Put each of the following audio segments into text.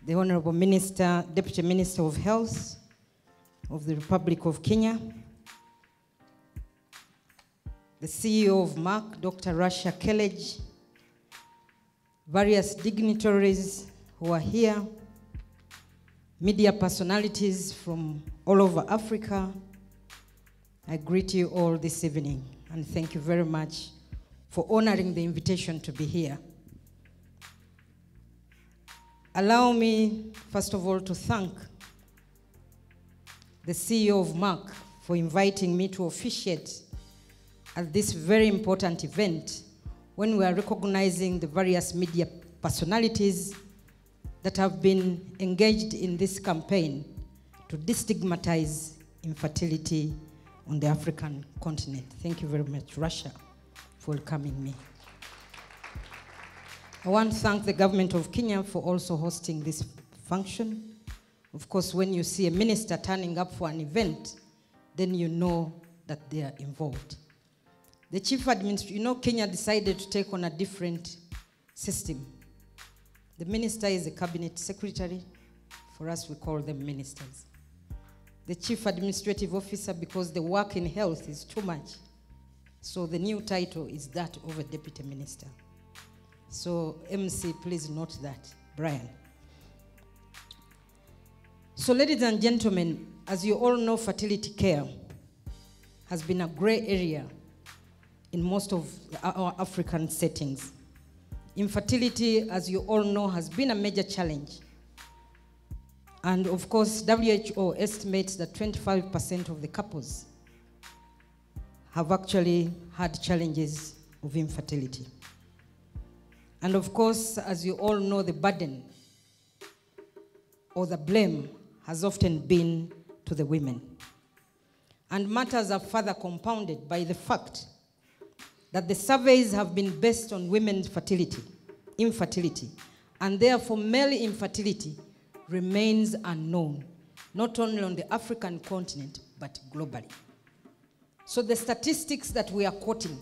the Honorable Minister, Deputy Minister of Health of the Republic of Kenya, the CEO of Merck, Dr. Rasha Kelej, various dignitaries who are here, media personalities from all over Africa, I greet you all this evening and thank you very much for honoring the invitation to be here. Allow me, first of all, to thank the CEO of Merck for inviting me to officiate at this very important event when we are recognizing the various media personalities that have been engaged in this campaign to destigmatize infertility on the African continent. Thank you very much, Rasha, for welcoming me. I want to thank the government of Kenya for also hosting this function. Of course, when you see a minister turning up for an event, then you know that they are involved. The chief administrator, Kenya decided to take on a different system. The minister is a cabinet secretary. For us, we call them ministers. The chief administrative officer, because the work in health is too much. So the new title is that of a deputy minister. So MC, please note that, Brian. So ladies and gentlemen, as you all know, fertility care has been a gray area in most of our African settings. Infertility, as you all know, has been a major challenge. And of course, WHO estimates that 25% of the couples have actually had challenges of infertility. And of course, as you all know, the burden or the blame has often been to the women. And matters are further compounded by the fact that the surveys have been based on women's infertility, and therefore male infertility remains unknown, not only on the African continent, but globally. So the statistics that we are quoting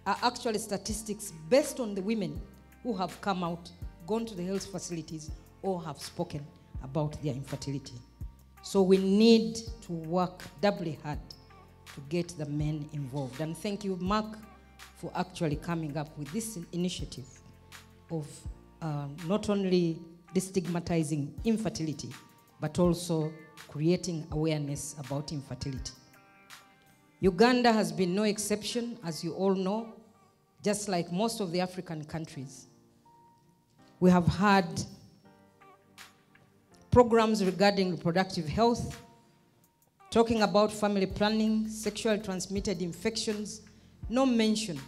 are actually statistics based on the women who have come out, gone to the health facilities, or have spoken about their infertility. So we need to work doubly hard to get the men involved. And thank you, Merck, for actually coming up with this initiative of not only destigmatizing infertility, but also creating awareness about infertility. Uganda has been no exception, as you all know, just like most of the African countries. We have had programs regarding reproductive health, talking about family planning, sexually transmitted infections, no mention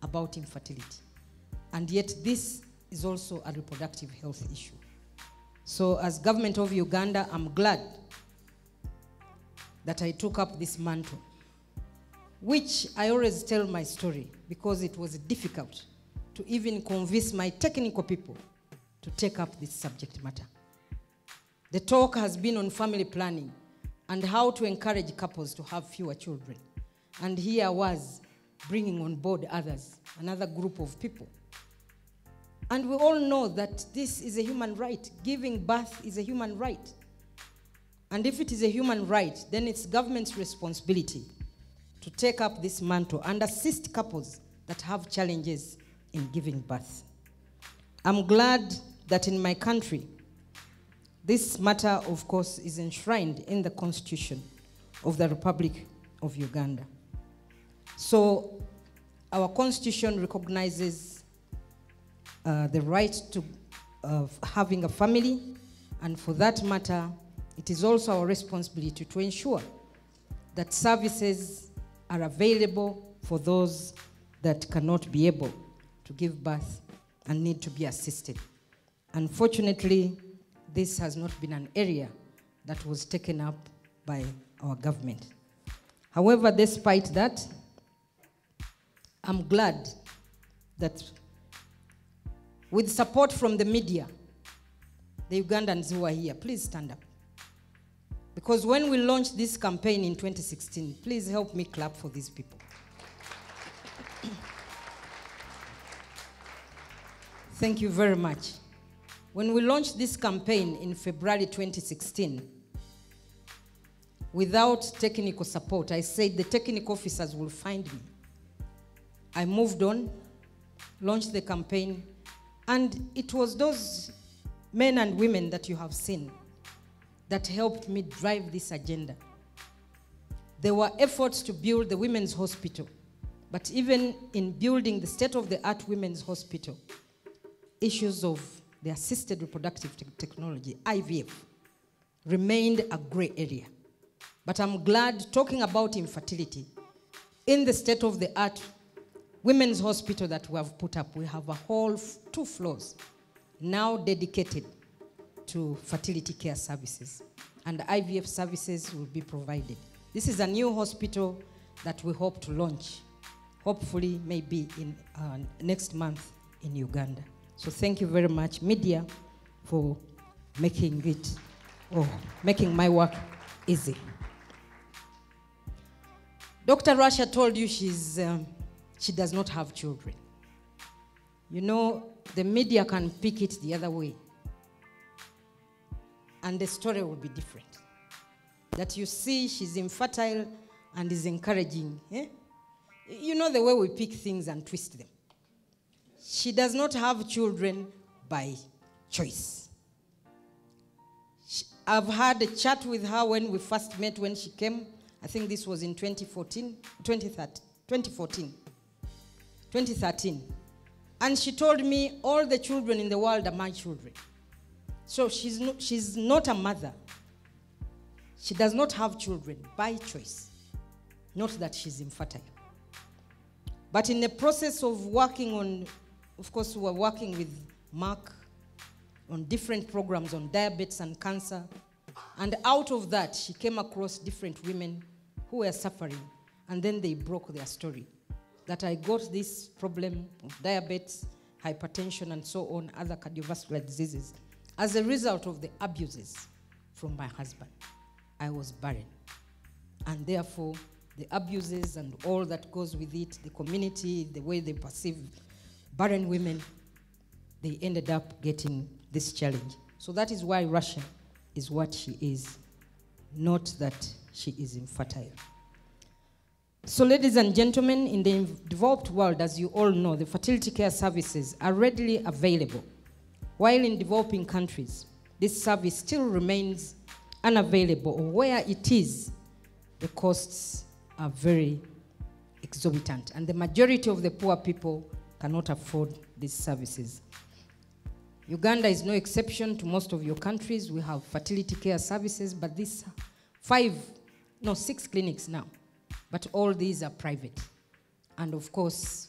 about infertility. And yet this is also a reproductive health issue. So as government of Uganda, I'm glad that I took up this mantle, which I always tell my story because it was difficult to even convince my technical people to take up this subject matter. The talk has been on family planning and how to encourage couples to have fewer children. And here I was bringing on board others, another group of people. And we all know that this is a human right. Giving birth is a human right. And if it is a human right, then it's government's responsibility to take up this mantle and assist couples that have challenges in giving birth. I'm glad that in my country, this matter, of course, is enshrined in the Constitution of the Republic of Uganda. So our Constitution recognizes the right to having a family, and for that matter, it is also our responsibility to ensure that services are available for those that cannot be able to give birth and need to be assisted. Unfortunately, this has not been an area that was taken up by our government. However, despite that, I'm glad that with support from the media, the Ugandans who are here, please stand up. Because when we launched this campaign in 2016, please help me clap for these people. Thank you very much. When we launched this campaign in February 2016, without technical support, I said the technical officers will find me. I moved on, launched the campaign, and it was those men and women that you have seen that helped me drive this agenda. There were efforts to build the women's hospital, but even in building the state-of-the-art women's hospital, issues of the assisted reproductive technology, IVF, remained a gray area. But I'm glad, talking about infertility, in the state-of-the-art women's hospital that we have put up, we have a whole 2 floors now dedicated to fertility care services, and IVF services will be provided. This is a new hospital that we hope to launch, hopefully maybe in next month in Uganda. So thank you very much, media, for making making my work easy. Dr. Rasha told you she does not have children. You know, the media can pick it the other way, and the story will be different. That you see she's infertile and is encouraging. Eh? You know the way we pick things and twist them. She does not have children by choice. I've had a chat with her when we first met, when she came. I think this was in 2013. And she told me, all the children in the world are my children. So she's not a mother. She does not have children by choice. Not that she's infertile. But in the process of working on, of course, we're working with Merck on different programs on diabetes and cancer. And out of that, she came across different women who were suffering. And then they broke their story. That I got this problem of diabetes, hypertension, and so on, other cardiovascular diseases, as a result of the abuses from my husband. I was barren. And therefore, the abuses and all that goes with it, the community, the way they perceive barren women, they ended up getting this challenge. So that is why Rasha is what she is, not that she is infertile. So ladies and gentlemen, in the developed world, as you all know, the fertility care services are readily available. While in developing countries, this service still remains unavailable, or where it is, the costs are very exorbitant, and the majority of the poor people cannot afford these services. Uganda is no exception to most of your countries. We have fertility care services, but these 6 clinics now, but all these are private. And of course,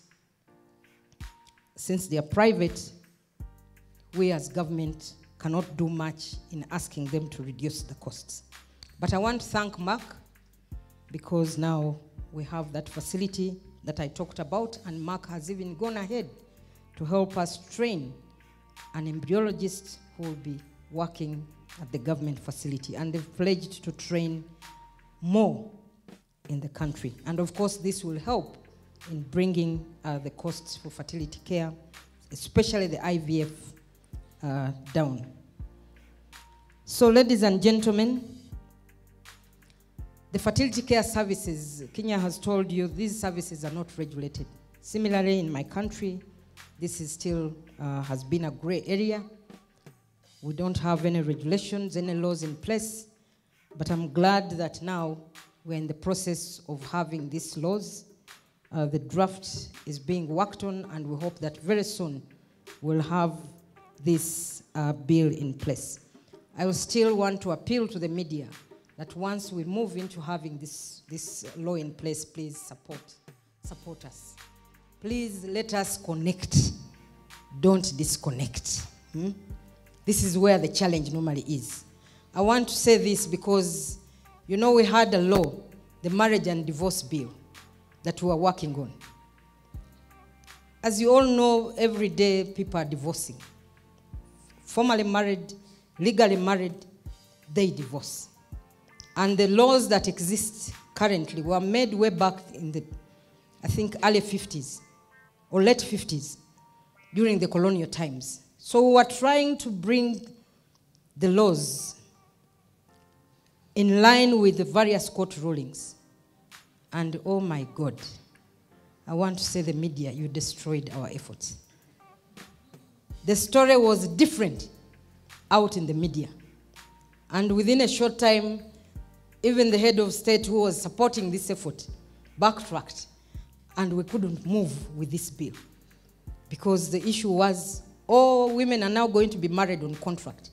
since they are private, we as government cannot do much in asking them to reduce the costs. But I want to thank Merck, because now we have that facility that I talked about, and Merck has even gone ahead to help us train an embryologist who will be working at the government facility, and they've pledged to train more in the country. And of course, this will help in bringing the costs for fertility care, especially the IVF, down. So ladies and gentlemen, the fertility care services, Kenya has told you, these services are not regulated. Similarly, in my country, this is still has been a gray area. We don't have any regulations, any laws in place, but I'm glad that now we're in the process of having these laws. The draft is being worked on, and we hope that very soon we'll have this bill in place. I will still want to appeal to the media that once we move into having this law in place, please support us. Please let us connect, don't disconnect. This is where the challenge normally is. I want to say this because, you know, we had a law, the marriage and divorce bill, that we are working on. As you all know, every day people are divorcing. Formally married, legally married, they divorce. And the laws that exist currently were made way back in the, I think, early 50s or late 50s during the colonial times. So we are trying to bring the laws in line with the various court rulings. And oh my God, I want to say the media, you destroyed our efforts. The story was different out in the media. And within a short time, even the head of state who was supporting this effort backtracked, and we couldn't move with this bill. Because the issue was, all women are now going to be married on contract.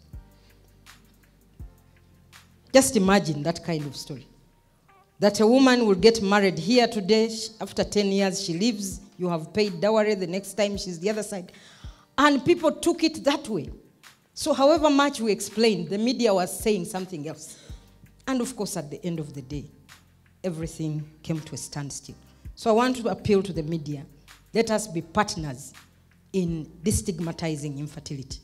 Just imagine that kind of story. That a woman will get married here today, after 10 years she leaves, you have paid dowry, the next time she's the other side. And people took it that way. So however much we explained, the media was saying something else. And of course, at the end of the day, everything came to a standstill. So I want to appeal to the media, let us be partners in destigmatizing infertility.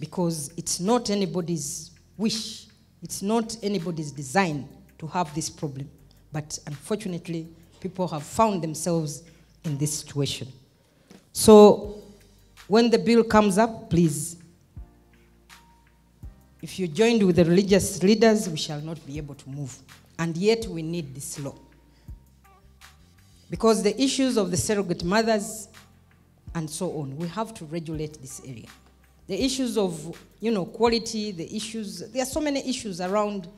Because it's not anybody's wish, it's not anybody's design to have this problem. But unfortunately, people have found themselves in this situation. So when the bill comes up, please, if you joined with the religious leaders, we shall not be able to move. And yet we need this law. Because the issues of the surrogate mothers and so on, we have to regulate this area. The issues of, quality, the issues, there are so many issues around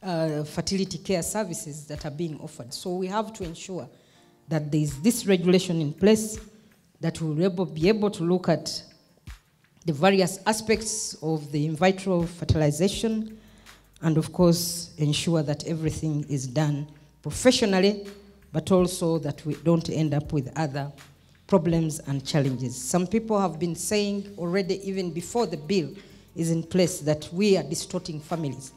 fertility care services that are being offered. So we have to ensure that there is this regulation in place, that we will be able to look at the various aspects of the in vitro fertilization, and of course ensure that everything is done professionally, but also that we don't end up with other problems and challenges. Some people have been saying already, even before the bill is in place, that we are distorting families.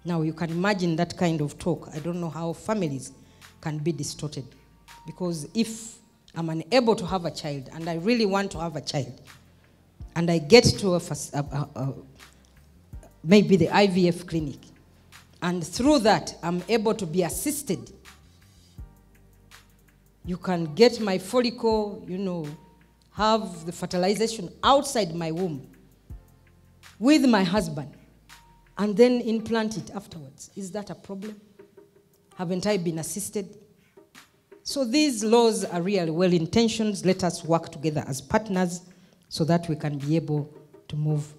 Now you can imagine that kind of talk. I don't know how families can be distorted. Because if I'm unable to have a child, and I really want to have a child, and I get to maybe the IVF clinic, and through that I'm able to be assisted, you can get my follicle, have the fertilization outside my womb with my husband, and then implant it afterwards. Is that a problem? Haven't I been assisted? So these laws are really well-intentioned. Let us work together as partners so that we can be able to move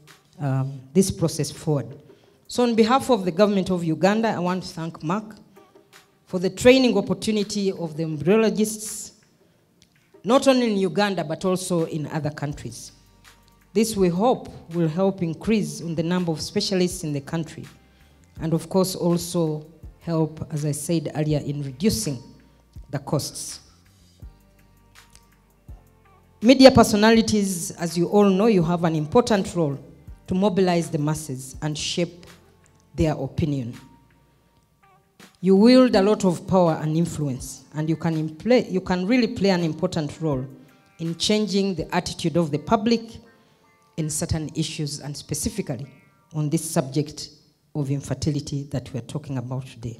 this process forward. So on behalf of the government of Uganda, I want to thank Merck for the training opportunity of the embryologists, not only in Uganda, but also in other countries. This, we hope, will help increase in the number of specialists in the country, and of course also help, as I said earlier, in reducing the costs. Media personalities, as you all know, you have an important role to mobilize the masses and shape their opinion. You wield a lot of power and influence, and you can really play an important role in changing the attitude of the public in certain issues, and specifically on this subject of infertility that we're talking about today.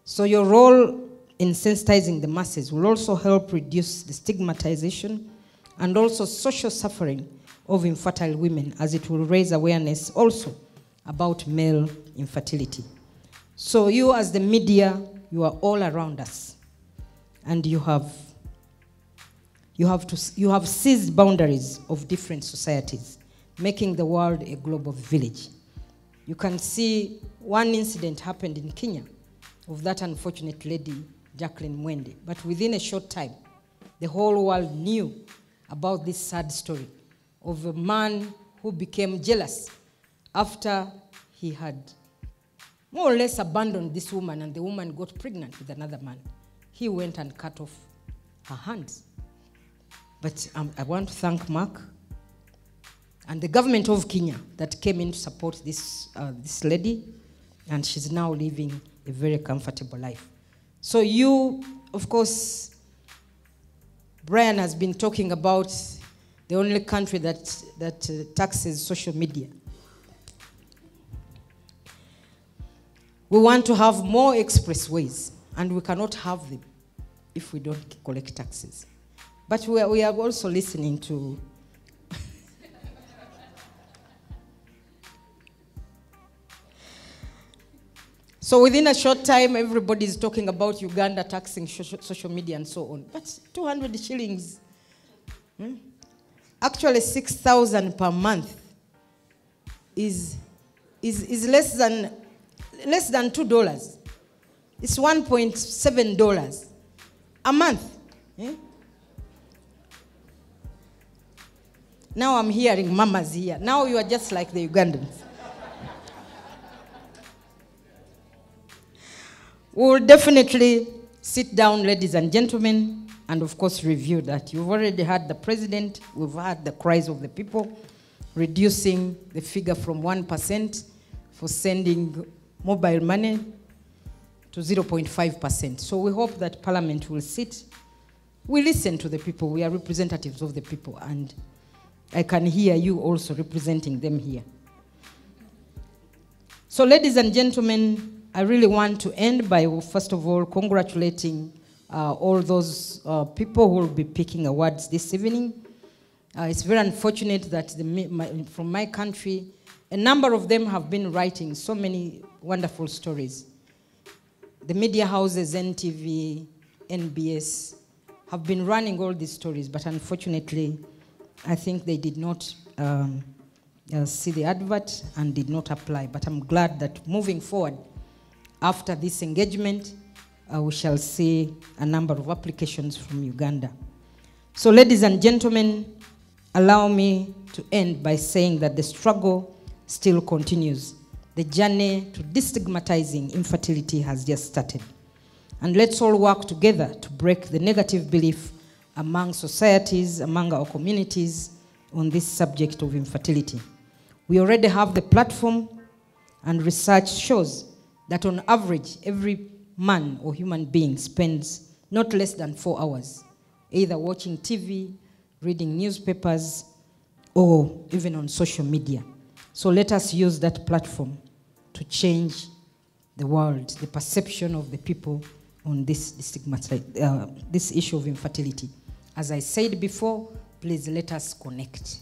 So your role in sensitizing the masses will also help reduce the stigmatization and also social suffering of infertile women, as it will raise awareness also about male infertility. So you, as the media, you are all around us, and you have seized boundaries of different societies, making the world a global village. You can see one incident happened in Kenya of that unfortunate lady, Jacqueline Mwende, but within a short time, the whole world knew about this sad story of a man who became jealous after he had more or less abandoned this woman, and the woman got pregnant with another man. He went and cut off her hands. But I want to thank Merck and the government of Kenya that came in to support this lady, and she's now living a very comfortable life. So you, of course, Brian has been talking about the only country that taxes social media. We want to have more expressways, and we cannot have them if we don't collect taxes. But we are also listening to So within a short time, everybody is talking about Uganda taxing social media and so on. But 200 shillings, actually 6,000 per month is less than $2. It's $1.7 a month. Now I'm hearing mamas here. Now you are just like the Ugandans. We'll definitely sit down, ladies and gentlemen, and of course review that. You've already heard the president. We've heard the cries of the people, reducing the figure from 1% for sending mobile money to 0.5%. So we hope that Parliament will sit. We listen to the people. We are representatives of the people, and I can hear you also representing them here. So ladies and gentlemen, I really want to end by, first of all, congratulating all those people who will be picking awards this evening. It's very unfortunate that from my country, a number of them have been writing so many wonderful stories. The media houses, NTV, NBS, have been running all these stories, but unfortunately, I think they did not see the advert and did not apply. But I'm glad that moving forward, after this engagement, we shall see a number of applications from Uganda. So ladies and gentlemen, allow me to end by saying that the struggle still continues. The journey to destigmatizing infertility has just started. And let's all work together to break the negative belief among societies, among our communities, on this subject of infertility. We already have the platform, and research shows that on average, every man or human being spends not less than 4 hours, either watching TV, reading newspapers, or even on social media. So let us use that platform to change the world, the perception of the people on this issue of infertility. As I said before, please let us connect,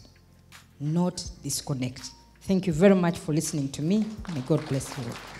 not disconnect. Thank you very much for listening to me. May God bless you all.